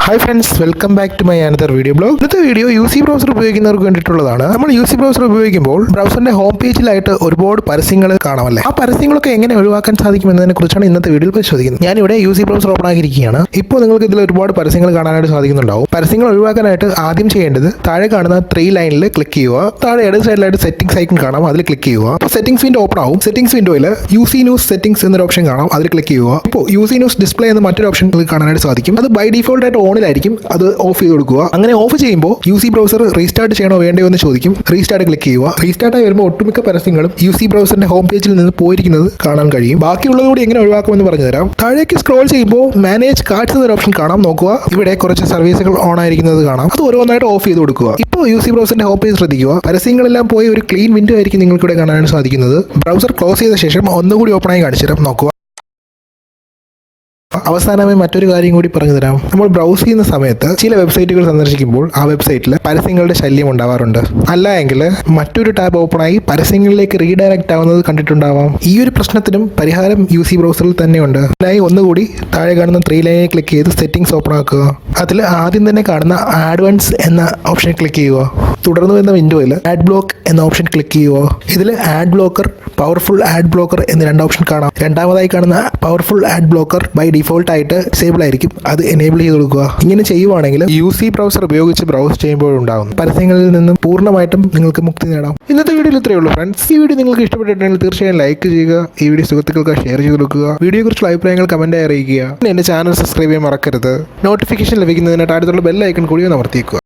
Hi friends, welcome back to my another video blog. ഇന്നത്തെ video യൂസി browser ഉപയോഗിക്കുന്നവർക്ക് വേണ്ടിയിട്ടുള്ളതാണ്. നമ്മൾ യൂസി ബ്രൗസർ ഉപയോഗിക്കുമ്പോൾ ബ്രൗസറിന്റെ ഹോം പേജിലായിട്ട് ഒരുപാട് പരസ്യങ്ങൾ കാണാമല്ലേ. ആ പരസ്യങ്ങളൊക്കെ എങ്ങനെ ഒഴിവാക്കാൻ സാധിക്കുമെന്നതിനെ കുറിച്ചാണ് ഇന്നത്തെ വീഡിയോയിൽ പരിശോധിക്കുന്നത്. ഞാനിവിടെ യൂസി ബ്രൗസർ ഓപ്പൺ ആക്കിയിരിക്കുകയാണ്. ഇപ്പോൾ നിങ്ങൾക്ക് ഇതിൽ ഒരുപാട് പരസ്യങ്ങൾ കാണാനായിട്ട് സാധിക്കുന്നുണ്ടാവും. പരസ്യങ്ങൾ ഒഴിവാക്കാനായിട്ട് ആദ്യം ചെയ്യേണ്ടത് താഴെ കാണുന്ന 3 ലൈനിൽ ക്ലിക്ക് ചെയ്യുക. താഴെ ഇടത് സൈഡിലായിട്ട് സെറ്റിംഗ്സ് ഐക്കൺ കാണാം, അതിൽ ക്ലിക്ക് ചെയ്യുക. അപ്പോൾ സെറ്റിംഗ്സ് വിൻഡോ ഓപ്പൺ ആവും. സെറ്റിംഗ്സ് വിൻഡോയിൽ യൂസി ന്യൂസ് സെറ്റിംഗ്സ് എന്നൊരു ഓപ്ഷൻ കാണാം, അതിൽ ക്ലിക്ക് ചെയ്യുക. ഇപ്പോൾ യൂസി ന്യൂസ് ഡിസ്പ്ലേ എന്ന മറ്റൊരു ഓപ്ഷൻ നിങ്ങൾക്ക് കാണാനായിട്ട് സാധിക്കും. അത് ബൈ ഡിഫോൾട്ട് ആയിട്ട് ഓണിലായിരിക്കും, അത് ഓഫ് ചെയ്ത് കൊടുക്കുക. അങ്ങനെ ഓഫ് ചെയ്യുമ്പോൾ യൂസി ബ്രൗസർ റീസ്റ്റാർട്ട് ചെയ്യണോ വേണ്ടയോ എന്ന് ചോദിക്കും. റീസ്റ്റാർട്ട് ക്ലിക്ക് ചെയ്യുക. റീസ്റ്റാർട്ടായി വരുമ്പോൾ ഒട്ടുമിക്ക പരസ്യങ്ങളും യൂസി ബ്രൗസറിന്റെ ഹോം പേജിൽ നിന്ന് പോയിരിക്കുന്നത് കാണാൻ കഴിയും. ബാക്കിയുള്ളതുകൂടി എങ്ങനെ ഒഴിവാക്കുമെന്ന് പറഞ്ഞുതരാം. താഴേക്ക് സ്ക്രോൾ ചെയ്യുമ്പോൾ മാനേജ് കാർഡ്സ് എന്നൊരു ഓപ്ഷൻ കാണാം, നോക്കുക. ഇവിടെ കുറച്ച് സർവീസുകൾ ഓൺ ആയിരിക്കുന്നത് കാണാം, അത് ഓരോന്നായിട്ട് ഓഫ് ചെയ്ത് കൊടുക്കുക. ഇപ്പോൾ യൂസി ബ്രൗസറിന്റെ ഹോം പേജ് ശ്രദ്ധിക്കുക. പരസ്യങ്ങളെല്ലാം പോയി ഒരു ക്ലീൻ വിൻഡോ ആയിരിക്കും നിങ്ങൾക്ക് ഇവിടെ കാണാൻ സാധിക്കുന്നത്. ബ്രൗസർ ക്ലോസ് ചെയ്ത ശേഷം ഒന്നുകൂടി ഓപ്പൺ ആയി കാണിച്ചു തരാം, നോക്കുക. അവസാനമായി മറ്റൊരു കാര്യം കൂടി പറഞ്ഞു തരാം. നമ്മൾ ബ്രൗസ് ചെയ്യുന്ന സമയത്ത് ചില വെബ്സൈറ്റുകൾ സന്ദർശിക്കുമ്പോൾ ആ വെബ്സൈറ്റിൽ പരസ്യങ്ങളുടെ ശല്യം ഉണ്ടാവാറുണ്ട്. അല്ല എങ്കിൽ മറ്റൊരു ടാബ് ഓപ്പൺ ആയി പരസ്യങ്ങളിലേക്ക് റീഡയറക്റ്റ് ആവുന്നത് കണ്ടിട്ടുണ്ടാവാം. ഈ ഒരു പ്രശ്നത്തിനും പരിഹാരം യൂസി ബ്രൗസറിൽ തന്നെയുണ്ട്. അതിനായി ഒന്നുകൂടി താഴെ കാണുന്ന 3 ലൈനിൽ ക്ലിക്ക് ചെയ്ത് സെറ്റിംഗ്സ് ഓപ്പൺ ആക്കുക. അതിൽ ആദ്യം തന്നെ കാണുന്ന ആഡ്വാൻസ് എന്ന ഓപ്ഷൻ ക്ലിക്ക് ചെയ്യുക. തുടർന്ന് വരുന്ന വിൻഡോയിൽ ആഡ് ബ്ലോക്ക് എന്ന ഓപ്ഷൻ ക്ലിക്ക് ചെയ്യുക. ഇതിൽ ad blocker, powerful ad blocker എന്ന 2 ഓപ്ഷൻ കാണാം. രണ്ടാമതായി കാണുന്ന powerful ad blocker by default ആയിട്ട് ഡിസേബിൾ ആയിരിക്കും, അത് എനേബിൾ ചെയ്ത് കൊടുക്കുക. ഇങ്ങനെ ചെയ്യുവാണെങ്കിൽ യൂസി ബ്രൗസർ ഉപയോഗിച്ച് ബ്രൗസ് ചെയ്യുമ്പോഴുണ്ടാകും പരസ്യങ്ങളിൽ നിന്നും പൂർണ്ണമായിട്ടും നിങ്ങൾക്ക് മുക്തി നേടാം. ഇന്നത്തെ വീഡിയോയിൽ ഇത്രയേ ഉള്ളൂ ഫ്രണ്ട്സ്. ഈ വീഡിയോ നിങ്ങൾക്ക് ഇഷ്ടപ്പെട്ടിട്ടുണ്ടെങ്കിൽ തീർച്ചയായും ലൈക്ക് ചെയ്യുക. ഈ വീഡിയോ സുഹൃത്തുക്കൾക്ക് ഷെയർ ചെയ്ത് കൊടുക്കുക. വീഡിയോയെക്കുറിച്ചുള്ള അഭിപ്രായങ്ങൾ കമന്റായി അറിയിക്കുക. എന്റെ ചാനൽ സബ്സ്ക്രൈബ് ചെയ്യാൻ മറക്കരുത്. നോട്ടിഫിക്കേഷൻ ലഭിക്കുന്നതിനായിട്ട് അടുത്തുള്ള ബെൽ ഐക്കൺ കൂടി അമർത്തിക്കുക.